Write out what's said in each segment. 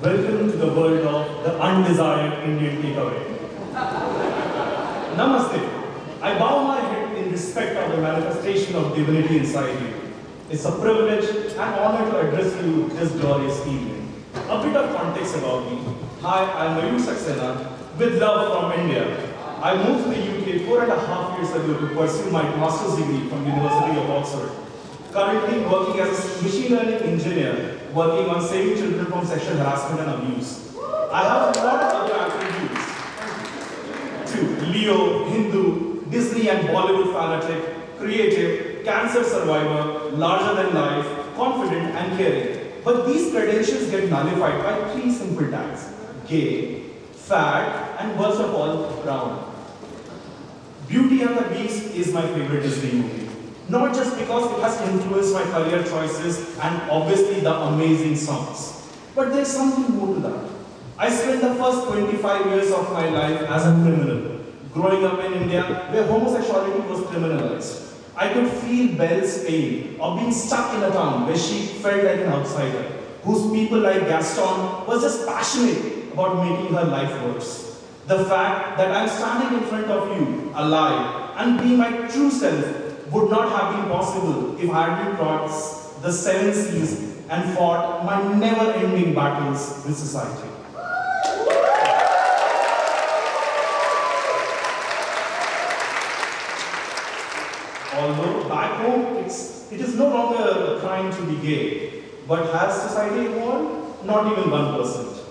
Welcome to the world of the undesired Indian takeaway. Namaste. I bow my head in respect of the manifestation of divinity inside you. It's a privilege and honor to address you this glorious evening. A bit of context about me. Hi, I'm Mayur Saxena, with love from India. I moved to the UK 4.5 years ago to pursue my master's degree from University of Oxford. Currently working as a machine learning engineer, working on saving children from sexual harassment and abuse. I have a lot of other attributes too. Leo, Hindu, Disney and Bollywood fanatic, creative, cancer survivor, larger than life, confident and caring. But these credentials get nullified by three simple tags: gay, fat, and worst of all, brown. Beauty and the Beast is my favorite Disney movie. Not just because it has influenced my career choices and obviously the amazing songs, but there's something more to that. I spent the first 25 years of my life as a criminal, growing up in India where homosexuality was criminalized. I could feel Belle's pain of being stuck in a town where she felt like an outsider, whose people like Gaston was just passionate about making her life worse. The fact that I'm standing in front of you, alive, and being my true self would not have been possible if I hadn't crossed the 7 seas and fought my never-ending battles with society. Although back home, it is no longer a crime to be gay, but has society evolved? Not even 1%.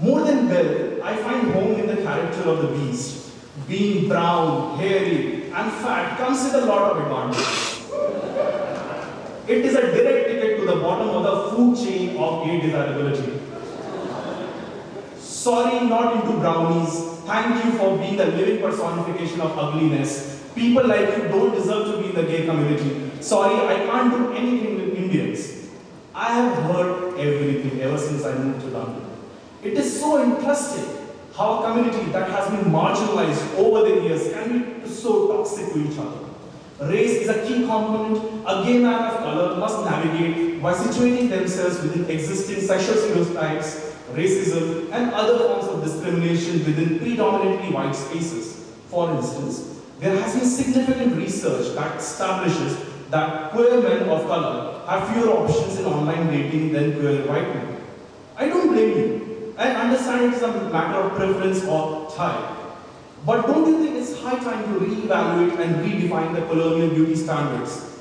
More than Belle, I find home in the character of the Beast. Being brown, hairy, and fat comes with a lot of advantages. It is a direct ticket to the bottom of the food chain of gay desirability. Sorry, not into brownies. Thank you for being the living personification of ugliness. People like you don't deserve to be in the gay community. Sorry, I can't do anything with Indians. I have heard everything ever since I moved to London. It is so interesting how a community that has been marginalized over the years can be so toxic to each other. Race is a key component a gay man of color must navigate by situating themselves within existing sexual stereotypes, racism, and other forms of discrimination within predominantly white spaces. For instance, there has been significant research that establishes that queer men of color have fewer options in online dating than queer white men. I don't blame you. I understand it's a matter of preference or type. But don't you think it's high time to reevaluate and redefine the colonial beauty standards?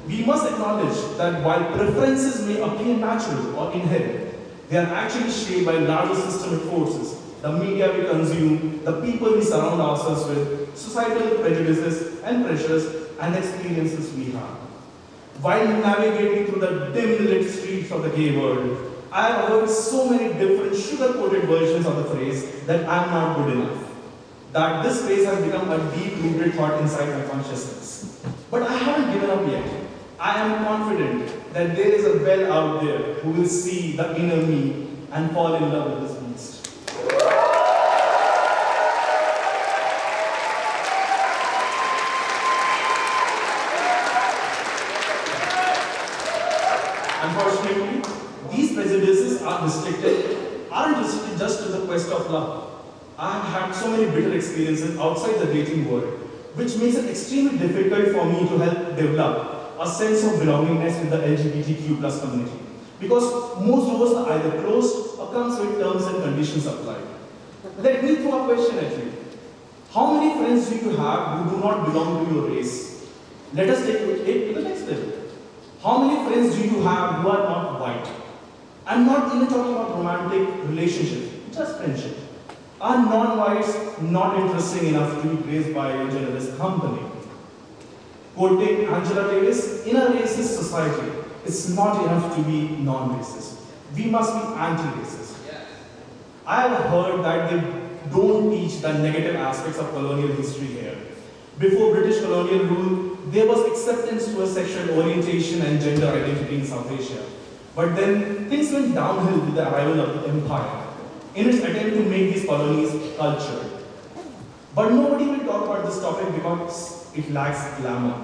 We must acknowledge that while preferences may appear natural or inherent, they are actually shaped by larger systemic forces, the media we consume, the people we surround ourselves with, societal prejudices and pressures and experiences we have. While navigating through the dim-lit streets of the gay world, I have heard so many different sugar-coated versions of the phrase that I'm not good enough. That this phrase has become a deep-rooted thought inside my consciousness. But I haven't given up yet. I am confident that there is a Belle out there who will see the inner me and fall in love with this beast. Unfortunately, these prejudices aren't restricted just to the quest of love. I have had so many bitter experiences outside the dating world, which makes it extremely difficult for me to help develop a sense of belongingness with the LGBTQ plus community. Because most doors are either closed or comes with terms and conditions applied. Let me throw a question at you. How many friends do you have who do not belong to your race? Let us take it to the next level. How many friends do you have who are not white? I'm not even talking about romantic relationship, just friendship. Are non-whites not interesting enough to be praised by a generous company? Quoting Angela Davis, in a racist society, it's not enough to be non-racist. We must be anti-racist. I have heard that they don't teach the negative aspects of colonial history here. Before British colonial rule, there was acceptance to a sexual orientation and gender identity in South Asia. But then things went downhill with the arrival of the empire in its attempt to make these colonies cultured. But nobody will talk about this topic because it lacks glamour.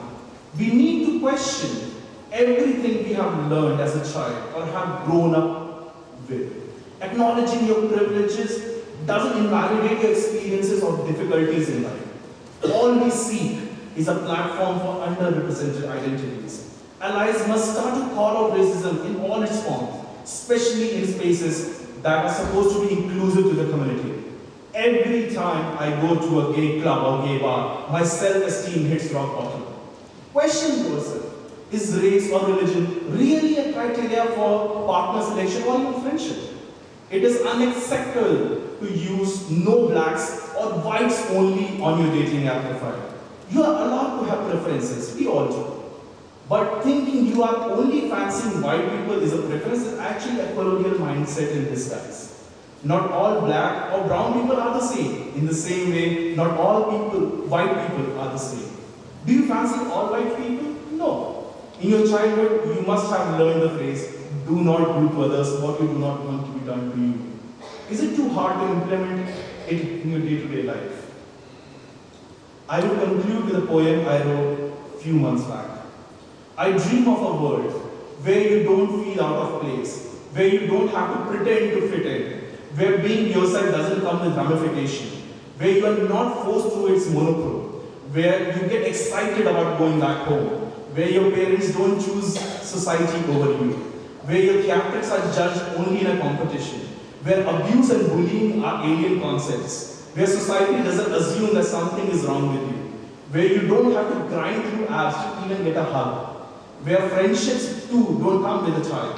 We need to question everything we have learned as a child or have grown up with. Acknowledging your privileges doesn't invalidate your experiences or difficulties in life. All we seek is a platform for underrepresented identities. Allies must start to call out racism in all its forms, especially in spaces that are supposed to be inclusive to the community. Every time I go to a gay club or gay bar, my self-esteem hits rock bottom. Question yourself, is race or religion really a criteria for partner selection or even friendship? It is unacceptable to use no blacks or whites only on your dating app profile. You are allowed to have preferences, we all do. But thinking you are only fancying white people is a preference is actually a colonial mindset in disguise. Not all black or brown people are the same. In the same way, not all white people are the same. Do you fancy all white people? No. In your childhood, you must have learned the phrase, do not do to others what you do not want to be done to you. Is it too hard to implement it in your day-to-day life? I will conclude with a poem I wrote a few months back. I dream of a world where you don't feel out of place, where you don't have to pretend to fit in, where being yourself doesn't come with ramification, where you are not forced through its monochrome, where you get excited about going back home, where your parents don't choose society over you, where your characters are judged only in a competition, where abuse and bullying are alien concepts, where society doesn't assume that something is wrong with you, where you don't have to grind through apps to even get a hug, where friendships too don't come with a tie,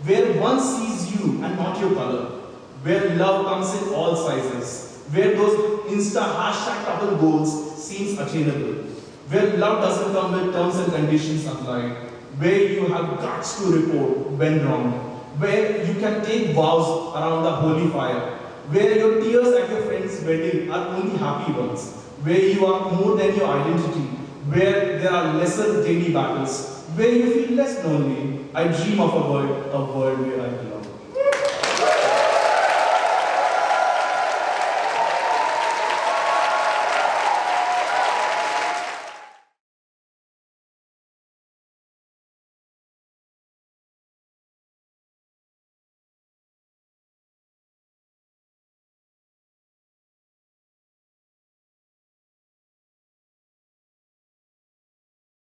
where one sees you and not your color, where love comes in all sizes, where those Insta hashtag couple goals seems attainable, where love doesn't come with terms and conditions applied, where you have guts to report when wrong, where you can take vows around the holy fire, where your tears at your friend's wedding are only happy ones, where you are more than your identity, where there are lesser daily battles, where you feel less lonely. I dream of a world where I belong.